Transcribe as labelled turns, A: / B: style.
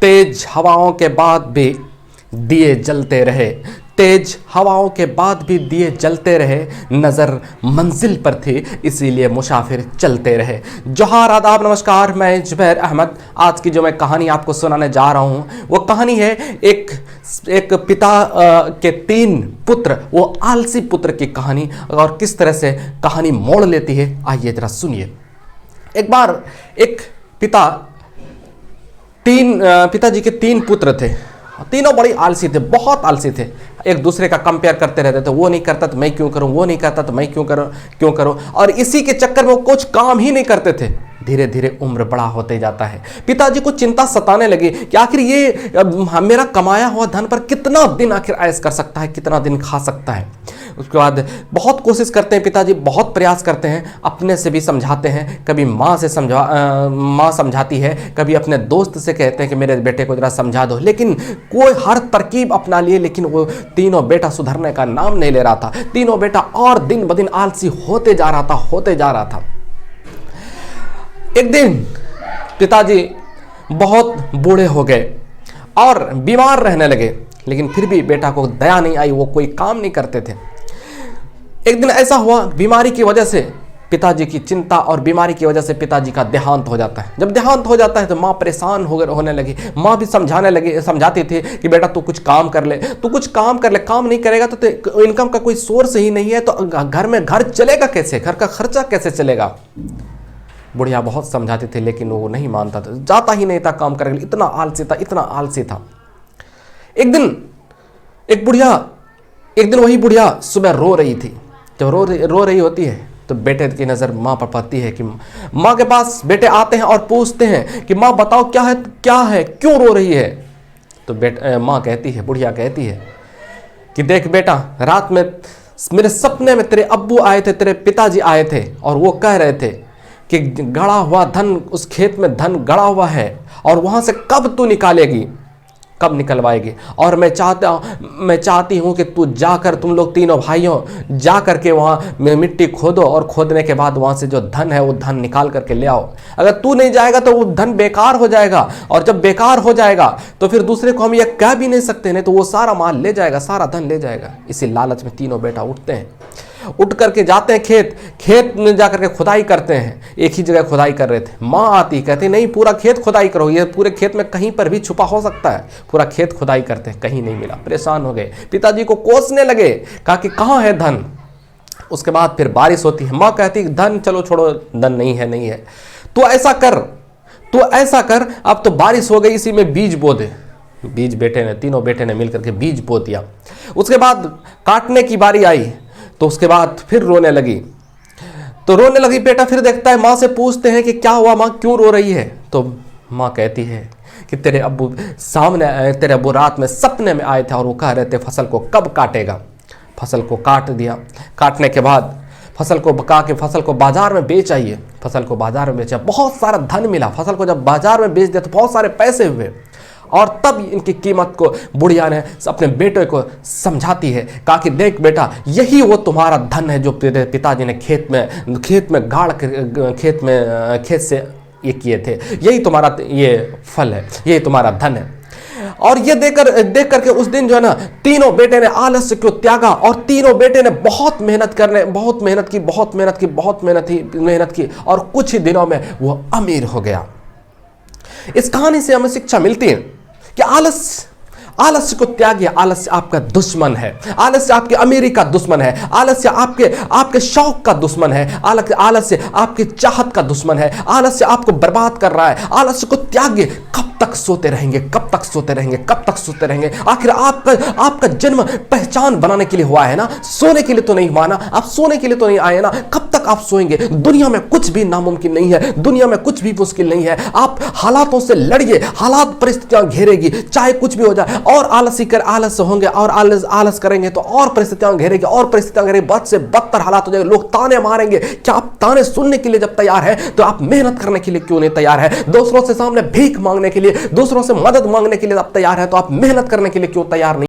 A: तेज हवाओं के बाद भी दिए जलते रहे, तेज हवाओं के बाद भी दिए जलते रहे, नज़र मंजिल पर थी इसीलिए मुसाफिर चलते रहे। जोहार, आदाब, नमस्कार, मैं जुबैर अहमद। आज की जो मैं कहानी आपको सुनाने जा रहा हूँ वो कहानी है एक पिता के 3 पुत्र, वो आलसी पुत्र की कहानी, और किस तरह से कहानी मोड़ लेती है आइए जरा सुनिए। एक बार एक पिताजी के 3 पुत्र थे। तीनों बड़ी आलसी थे, बहुत आलसी थे। एक दूसरे का कंपेयर करते रहते थे, वो नहीं करता तो मैं क्यों करूं, वो नहीं करता तो मैं क्यों करूं, और इसी के चक्कर में वो कुछ काम ही नहीं करते थे। धीरे धीरे उम्र बड़ा होते जाता है। पिताजी को चिंता सताने लगी कि आखिर ये मेरा कमाया हुआ धन पर कितना दिन आखिर ऐश कर सकता है, कितना दिन खा सकता है। उसके बाद बहुत कोशिश करते हैं पिताजी, बहुत प्रयास करते हैं, अपने से भी समझाते हैं, कभी माँ समझाती है, कभी अपने दोस्त से कहते हैं कि मेरे बेटे को जरा समझा दो, लेकिन कोई हर तरकीब अपना लिए, लेकिन वो तीनों बेटा सुधरने का नाम नहीं ले रहा था। तीनों बेटा और दिन ब दिन आलसी होते जा रहा था। एक दिन पिताजी बहुत बूढ़े हो गए और बीमार रहने लगे, लेकिन फिर भी बेटा को दया नहीं आई, वो कोई काम नहीं करते थे। एक दिन ऐसा हुआ, बीमारी की वजह से पिताजी की चिंता और बीमारी की वजह से पिताजी का देहांत हो जाता है। जब देहांत हो जाता है तो माँ परेशान होने लगी। माँ भी समझाती थी कि बेटा तू कुछ काम कर ले, काम नहीं करेगा तो इनकम का कोई सोर्स ही नहीं है, तो घर चलेगा कैसे, घर का खर्चा कैसे चलेगा। बुढ़िया बहुत समझाती थी लेकिन वो नहीं मानता था, जाता ही नहीं था काम करने, इतना आलसी था। एक दिन वही बुढ़िया सुबह रो रही थी। जब रो रही होती है तो बेटे की नज़र माँ पर पड़ती है कि माँ के पास बेटे आते हैं और पूछते हैं कि माँ बताओ क्या है, क्यों रो रही है। तो बुढ़िया कहती है कि देख बेटा, रात में मेरे सपने में तेरे अब्बू आए थे, तेरे पिताजी आए थे, और वो कह रहे थे कि गड़ा हुआ धन, उस खेत में धन गड़ा हुआ है और वहाँ से कब तू निकालेगी, कब निकलवाएगी। और मैं चाहती हूँ कि तू जाकर, तुम लोग तीनों भाइयों जा करके वहाँ मिट्टी खोदो और खोदने के बाद वहाँ से जो धन है वो धन निकाल करके ले आओ। अगर तू नहीं जाएगा तो वो धन बेकार हो जाएगा, और जब बेकार हो जाएगा तो फिर दूसरे को हम ये कह भी नहीं सकते, नहीं तो वो सारा माल ले जाएगा, सारा धन ले जाएगा। इसी लालच में तीनों बेटा उठते हैं, उठ करके जाते हैं खेत में जाकर के खुदाई करते हैं। एक ही जगह खुदाई कर रहे थे, माँ आती कहती नहीं पूरा खेत खुदाई करो, ये पूरे खेत में कहीं पर भी छुपा हो सकता है। पूरा खेत खुदाई करते हैं, कहीं नहीं मिला, परेशान हो गए, पिताजी को कोसने लगे, कहा कि कहाँ है धन। उसके बाद फिर बारिश होती है, माँ कहती धन चलो छोड़ो, धन नहीं है, तो ऐसा कर, अब तो बारिश हो गई, इसी में बीज बो दे। तीनों बेटे ने मिलकर के बीज बो दिया। उसके बाद काटने की बारी आई तो उसके बाद फिर रोने लगी। बेटा फिर देखता है, माँ से पूछते हैं कि क्या हुआ माँ, क्यों रो रही है। तो माँ कहती है कि तेरे अब्बू रात में सपने में आए थे और वो कह रहे थे फसल को कब काटेगा। फसल को काट दिया, काटने के बाद फसल को बका के फसल को बाजार में बेच आइए। फसल को बाजार में बेचा, बहुत सारा धन मिला। फसल को जब बाजार में बेच दिया तो बहुत सारे पैसे हुए, और तब इनकी कीमत को बुढ़िया ने अपने बेटे को समझाती है, कहा कि देख बेटा, यही वो तुम्हारा धन है जो पिताजी ने खेत में गाड़ खेत से ये किए थे, यही तुम्हारा ये फल है, यही तुम्हारा धन है। और ये देख करके उस दिन जो है ना, तीनों बेटे ने आलस्य को त्यागा और तीनों बेटे ने बहुत मेहनत की और कुछ ही दिनों में वो अमीर हो गया। इस कहानी से हमें शिक्षा मिलती है कि आलस्य को त्यागिए। आलस्य आपका दुश्मन है, आलस्य आपकी अमीरी का दुश्मन है, आलस्य आपके शौक का दुश्मन है, आलस्य आपकी चाहत का दुश्मन है, आलस्य आपको बर्बाद कर रहा है। आलस्य को त्यागिए। कब तक सोते रहेंगे? आखिर आपका जन्म पहचान बनाने के लिए हुआ है ना, सोने के लिए तो नहीं हुआ ना। आप सोने के लिए तो नहीं आए ना, कब तक आप सोएंगे? दुनिया में कुछ भी नामुमकिन नहीं है, दुनिया में कुछ भी मुश्किल नहीं है। आप हालातों से लड़िए, हालात परिस्थितियां घेरेगी, चाहे कुछ भी हो जाए। और आलस होंगे और आलस करेंगे तो और परिस्थितियां घेरेगी, बद से बदतर हालात हो जाएंगे। लोग ताने मारेंगे। क्या आप ताने सुनने के लिए जब तैयार है तो आप मेहनत करने के लिए क्यों नहीं तैयार है? दूसरों से सामने भीख मांगने के लिए, दूसरों से मदद मांगने के लिए आप तैयार है तो आप मेहनत करने के लिए क्यों तैयार नहीं?